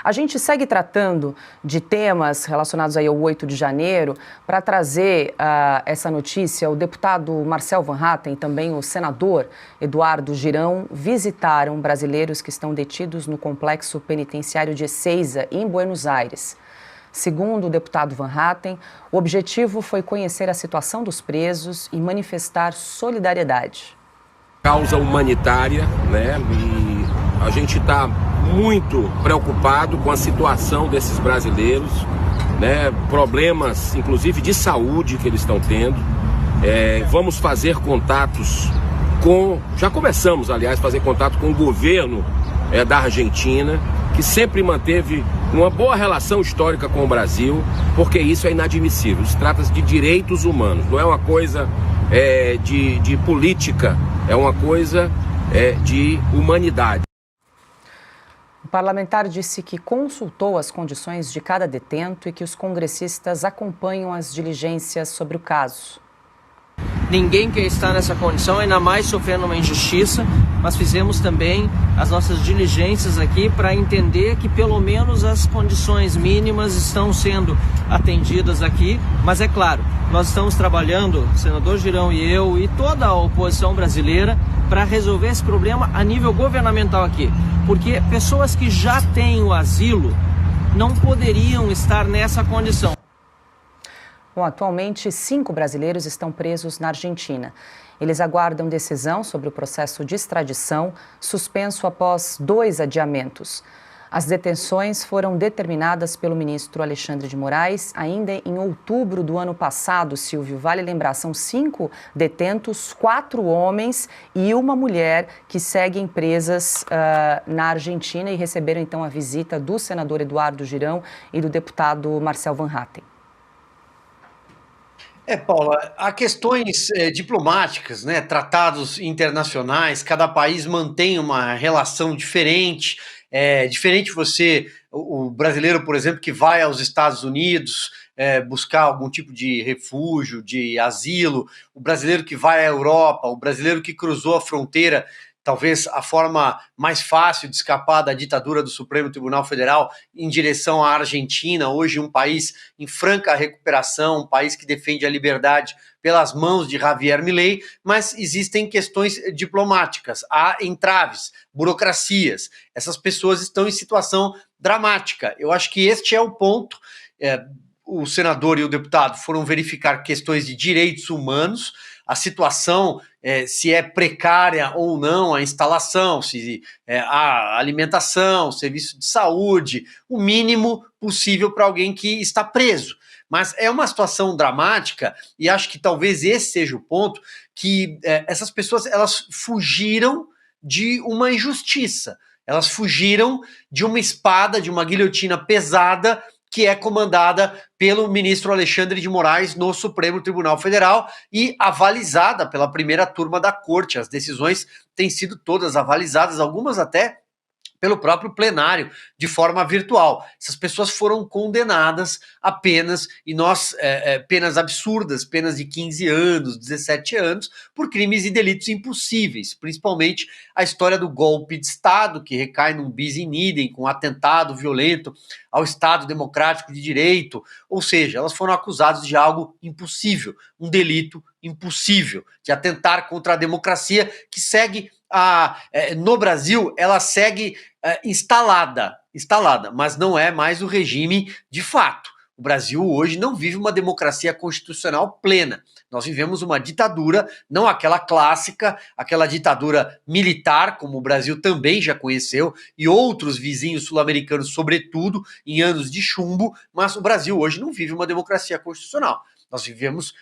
A gente segue tratando de temas relacionados aí ao 8 de janeiro. Para trazer essa notícia, o deputado Marcel Van Hatten e também o senador Eduardo Girão visitaram brasileiros que estão detidos no complexo penitenciário de Ezeiza, em Buenos Aires. Segundo o deputado Van Hatten, o objetivo foi conhecer a situação dos presos e manifestar solidariedade. Causa humanitária, né? E a gente está muito preocupado com a situação desses brasileiros, né? Problemas, inclusive de saúde que eles estão tendo. Vamos fazer contatos já começamos, aliás, a fazer contato com o governo da Argentina, que sempre manteve uma boa relação histórica com o Brasil, porque isso é inadmissível. Se trata de direitos humanos, não é uma coisa de política, é uma coisa de humanidade. O parlamentar disse que consultou as condições de cada detento e que os congressistas acompanham as diligências sobre o caso. Ninguém quer estar nessa condição, ainda mais sofrendo uma injustiça, mas fizemos também as nossas diligências aqui para entender que pelo menos as condições mínimas estão sendo atendidas aqui. Mas é claro, nós estamos trabalhando, o senador Girão e eu e toda a oposição brasileira, para resolver esse problema a nível governamental aqui. Porque pessoas que já têm o asilo não poderiam estar nessa condição. Bom, atualmente, 5 brasileiros estão presos na Argentina. Eles aguardam decisão sobre o processo de extradição, suspenso após 2 adiamentos. As detenções foram determinadas pelo ministro Alexandre de Moraes ainda em outubro do ano passado, Silvio. Vale lembrar, são 5 detentos, 4 homens e uma mulher que seguem presas na Argentina e receberam então a visita do senador Eduardo Girão e do deputado Marcel Van Hatten. Paula, há questões diplomáticas, né, tratados internacionais, cada país mantém uma relação diferente. É diferente o brasileiro, por exemplo, que vai aos Estados Unidos buscar algum tipo de refúgio, de asilo, o brasileiro que vai à Europa, o brasileiro que cruzou a fronteira, talvez a forma mais fácil de escapar da ditadura do Supremo Tribunal Federal em direção à Argentina, hoje um país em franca recuperação, um país que defende a liberdade pelas mãos de Javier Milei, mas existem questões diplomáticas, há entraves, burocracias, essas pessoas estão em situação dramática. Eu acho que este é o ponto. O senador e o deputado foram verificar questões de direitos humanos, a situação, se é precária ou não a instalação, se há alimentação, serviço de saúde, o mínimo possível para alguém que está preso. Mas é uma situação dramática e acho que talvez esse seja o ponto, que essas pessoas elas fugiram de uma injustiça, elas fugiram de uma espada, de uma guilhotina pesada que é comandada pelo ministro Alexandre de Moraes no Supremo Tribunal Federal e avalizada pela primeira turma da corte. As decisões têm sido todas avalizadas, algumas até pelo próprio plenário, de forma virtual. Essas pessoas foram condenadas a penas, penas absurdas, penas de 15 anos, 17 anos, por crimes e delitos impossíveis, principalmente a história do golpe de Estado, que recai num bis in idem, com um atentado violento ao Estado democrático de direito, ou seja, elas foram acusadas de algo impossível, um delito impossível, de atentar contra a democracia que segue no Brasil, ela segue instalada, mas não é mais o regime de fato. O Brasil hoje não vive uma democracia constitucional plena. Nós vivemos uma ditadura, não aquela clássica, aquela ditadura militar, como o Brasil também já conheceu, e outros vizinhos sul-americanos, sobretudo, em anos de chumbo, mas o Brasil hoje não vive uma democracia constitucional. Nós vivemos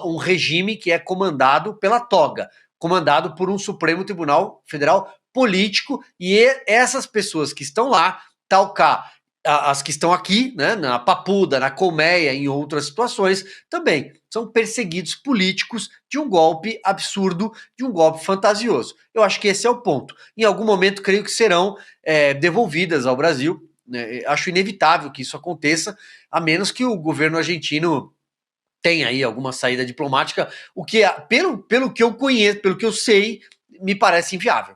um regime que é comandado pela toga, comandado por um Supremo Tribunal Federal político, e essas pessoas que estão lá, tal cá, as que estão aqui, né, na Papuda, na Colmeia, em outras situações, também são perseguidos políticos de um golpe absurdo, de um golpe fantasioso. Eu acho que esse é o ponto. Em algum momento, creio que serão devolvidas ao Brasil, né? Acho inevitável que isso aconteça, a menos que o governo argentino tem aí alguma saída diplomática, o que, pelo que eu conheço, pelo que eu sei, me parece inviável.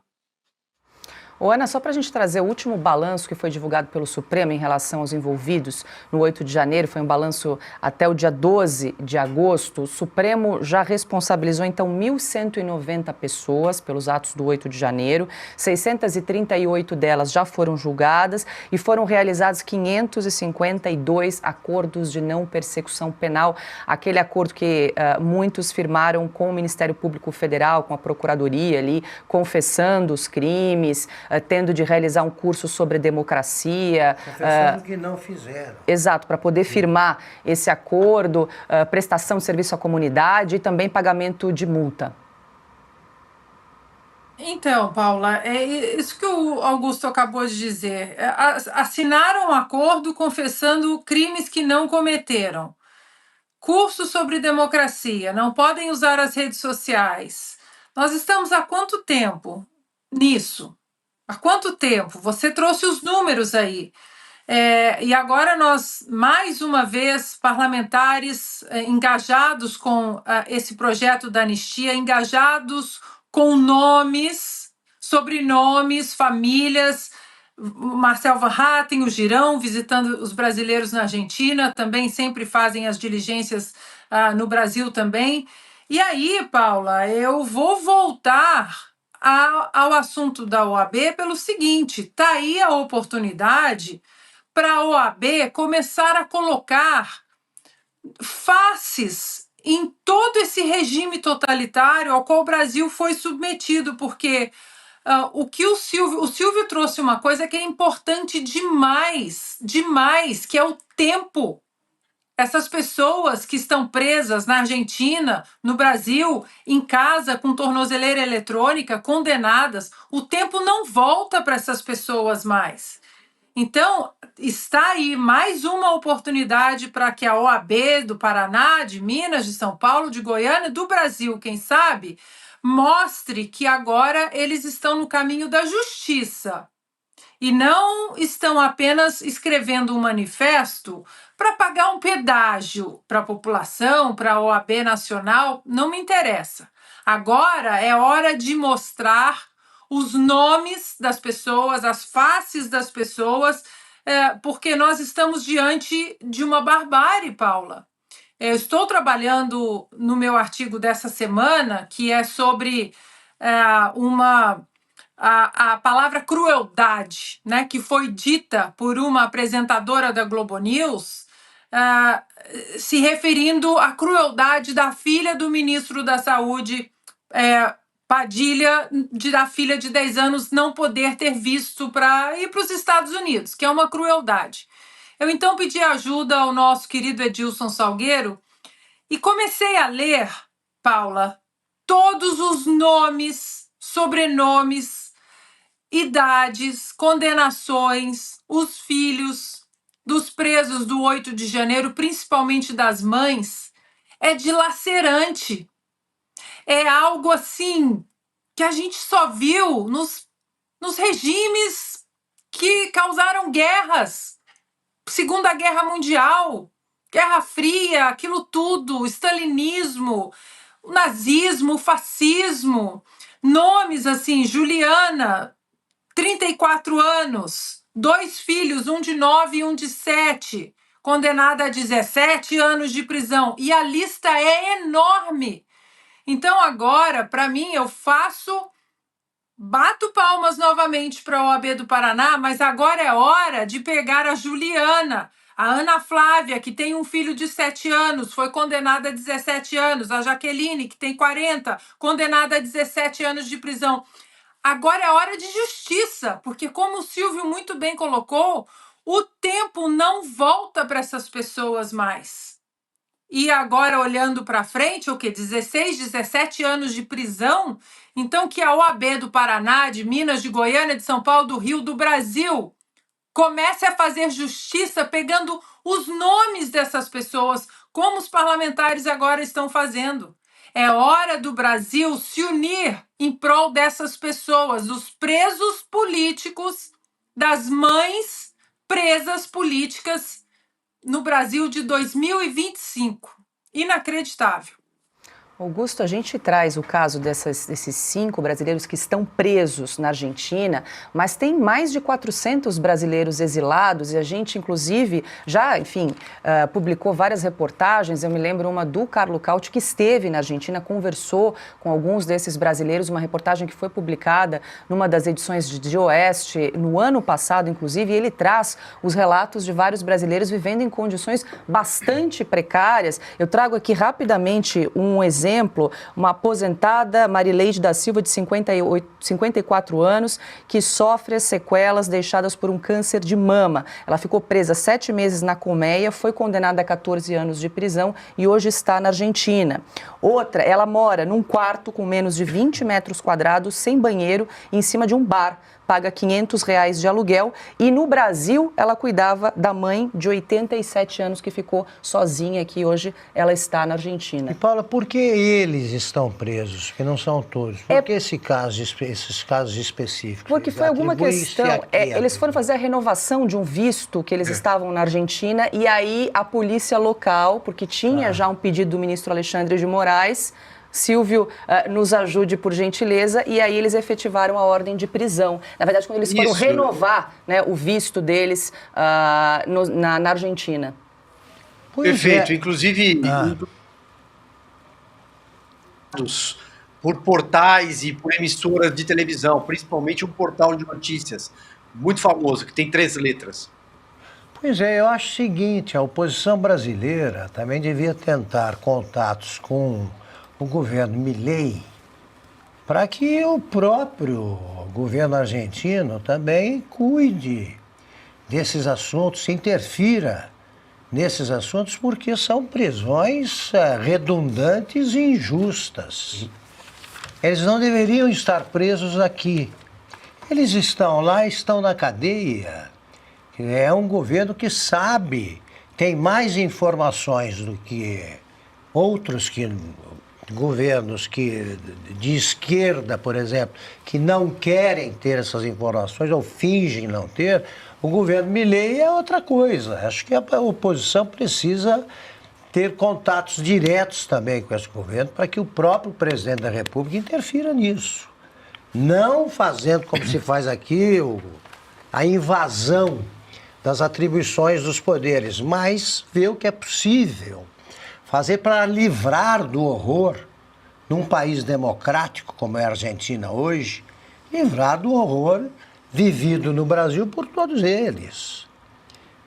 Ô, Ana, só para a gente trazer o último balanço que foi divulgado pelo Supremo em relação aos envolvidos no 8 de janeiro, foi um balanço até o dia 12 de agosto. O Supremo já responsabilizou, então, 1.190 pessoas pelos atos do 8 de janeiro. 638 delas já foram julgadas e foram realizados 552 acordos de não persecução penal. Aquele acordo que muitos firmaram com o Ministério Público Federal, com a Procuradoria ali, confessando os crimes, tendo de realizar um curso sobre democracia. Confessando que não fizeram. Exato, para poder firmar esse acordo, prestação de serviço à comunidade e também pagamento de multa. Então, Paula, é isso que o Augusto acabou de dizer. Assinaram um acordo confessando crimes que não cometeram. Curso sobre democracia, não podem usar as redes sociais. Nós estamos há quanto tempo nisso? Há quanto tempo? Você trouxe os números aí. E agora nós, mais uma vez, parlamentares engajados com esse projeto da anistia, engajados com nomes, sobrenomes, famílias. Marcel Van Hatten, o Girão, visitando os brasileiros na Argentina, também sempre fazem as diligências no Brasil também. E aí, Paula, eu vou voltar ao assunto da OAB pelo seguinte: está aí a oportunidade para a OAB começar a colocar faces em todo esse regime totalitário ao qual o Brasil foi submetido, porque o que o Silvio trouxe uma coisa que é importante demais, que é o tempo. Essas pessoas que estão presas na Argentina, no Brasil, em casa com tornozeleira eletrônica, condenadas, o tempo não volta para essas pessoas mais. Então, está aí mais uma oportunidade para que a OAB do Paraná, de Minas, de São Paulo, de Goiânia, do Brasil, quem sabe, mostre que agora eles estão no caminho da justiça e não estão apenas escrevendo um manifesto para pagar um pedágio para a população, para a OAB nacional, não me interessa. Agora é hora de mostrar os nomes das pessoas, as faces das pessoas, porque nós estamos diante de uma barbárie, Paula. Eu estou trabalhando no meu artigo dessa semana, que é sobre a palavra crueldade, né, que foi dita por uma apresentadora da Globo News, se referindo à crueldade da filha do ministro da Saúde, Padilha, da filha de 10 anos não poder ter visto para ir para os Estados Unidos, que é uma crueldade. Eu então pedi ajuda ao nosso querido Edilson Salgueiro e comecei a ler, Paula, todos os nomes, sobrenomes, idades, condenações, os filhos dos presos do 8 de janeiro, principalmente das mães. É dilacerante. É algo assim que a gente só viu nos regimes que causaram guerras. Segunda Guerra Mundial, Guerra Fria, aquilo tudo, o stalinismo, o nazismo, o fascismo. Nomes assim, Juliana, 34 anos, 2 filhos, um de 9 e um de 7, condenada a 17 anos de prisão. E a lista é enorme. Então agora, para mim, bato palmas novamente para a OAB do Paraná, mas agora é hora de pegar a Juliana, a Ana Flávia, que tem um filho de 7 anos, foi condenada a 17 anos, a Jaqueline, que tem 40, condenada a 17 anos de prisão. Agora é hora de justiça, porque como o Silvio muito bem colocou, o tempo não volta para essas pessoas mais. E agora, olhando para frente, 16, 17 anos de prisão, então que a OAB do Paraná, de Minas, de Goiânia, de São Paulo, do Rio, do Brasil, comece a fazer justiça pegando os nomes dessas pessoas, como os parlamentares agora estão fazendo. É hora do Brasil se unir em prol dessas pessoas, dos presos políticos, das mães presas políticas no Brasil de 2025. Inacreditável. Augusto, a gente traz o caso desses 5 brasileiros que estão presos na Argentina, mas tem mais de 400 brasileiros exilados e a gente, inclusive, já, enfim, publicou várias reportagens. Eu me lembro uma do Carlo Cauti, que esteve na Argentina, conversou com alguns desses brasileiros, uma reportagem que foi publicada numa das edições de Oeste no ano passado, inclusive, e ele traz os relatos de vários brasileiros vivendo em condições bastante precárias. Eu trago aqui rapidamente um exemplo, uma aposentada, Marileide da Silva, de 54 anos, que sofre as sequelas deixadas por um câncer de mama. Ela ficou presa 7 meses na colmeia, foi condenada a 14 anos de prisão e hoje está na Argentina. Outra, ela mora num quarto com menos de 20 metros quadrados, sem banheiro, em cima de um bar. Paga R$500 de aluguel e no Brasil ela cuidava da mãe de 87 anos que ficou sozinha aqui. Hoje ela está na Argentina. E Paula, por que eles estão presos, que não são todos? Por que esses casos específicos? Porque foi alguma questão, eles foram fazer a renovação de um visto que eles estavam na Argentina e aí a polícia local, porque tinha já um pedido do ministro Alexandre de Moraes, Silvio, nos ajude por gentileza, e aí eles efetivaram a ordem de prisão. Na verdade, quando eles foram renovar, né, o visto deles na Argentina. Perfeito, inclusive por portais e por emissoras de televisão, principalmente um portal de notícias muito famoso, que tem 3 letras. Pois é, eu acho o seguinte, a oposição brasileira também devia tentar contatos com o governo Milei, para que o próprio governo argentino também cuide desses assuntos, interfira nesses assuntos, porque são prisões redundantes e injustas. Eles não deveriam estar presos aqui. Eles estão lá, estão na cadeia. É um governo que sabe, tem mais informações do que outros governos de esquerda, por exemplo, que não querem ter essas informações ou fingem não ter. O governo Milei é outra coisa. Acho que a oposição precisa ter contatos diretos também com esse governo para que o próprio presidente da República interfira nisso. Não fazendo como se faz aqui a invasão das atribuições dos poderes, mas ver o que é possível fazer para livrar do horror, num país democrático como é a Argentina hoje, livrar do horror vivido no Brasil por todos eles.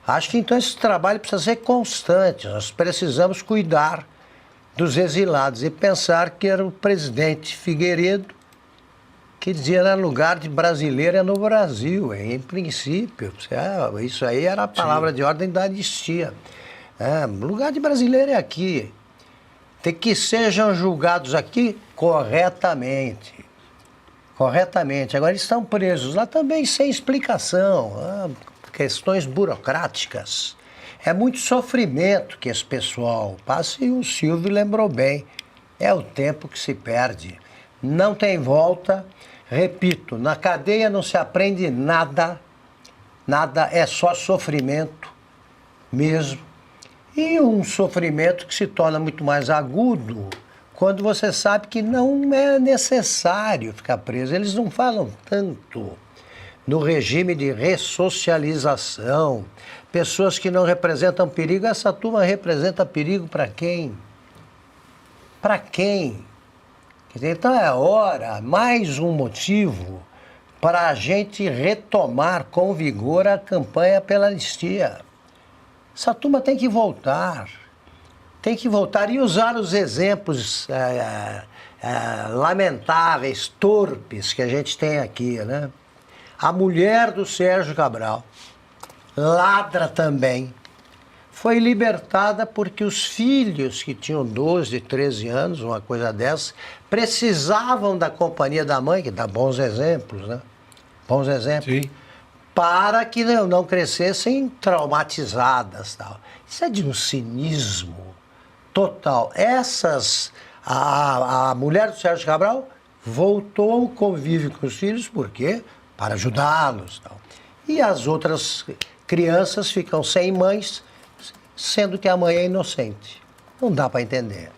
Acho que então esse trabalho precisa ser constante, nós precisamos cuidar dos exilados e pensar que era o presidente Figueiredo que dizia que lugar de brasileiro é no Brasil, em princípio. Isso aí era a palavra de ordem da anistia. Lugar de brasileiro é aqui. Tem que sejam julgados aqui corretamente. Corretamente. Agora eles estão presos lá também sem explicação. Questões burocráticas. É muito sofrimento que esse pessoal passa e o Silvio lembrou bem. É o tempo que se perde. Não tem volta. Repito, na cadeia não se aprende nada. Nada, é só sofrimento mesmo. E um sofrimento que se torna muito mais agudo quando você sabe que não é necessário ficar preso. Eles não falam tanto no regime de ressocialização. Pessoas que não representam perigo. Essa turma representa perigo para quem? Para quem? Então é hora, mais um motivo para a gente retomar com vigor a campanha pela anistia. Essa turma tem que voltar e usar os exemplos lamentáveis, torpes que a gente tem aqui, né? A mulher do Sérgio Cabral, ladra também, foi libertada porque os filhos que tinham 12, 13 anos, uma coisa dessa, precisavam da companhia da mãe, que dá bons exemplos, né? Bons exemplos. Sim. Para que não crescessem traumatizadas. Tal. Isso é de um cinismo total. A mulher do Sérgio Cabral voltou ao convívio com os filhos, por quê? Para ajudá-los. E as outras crianças ficam sem mães, sendo que a mãe é inocente. Não dá para entender.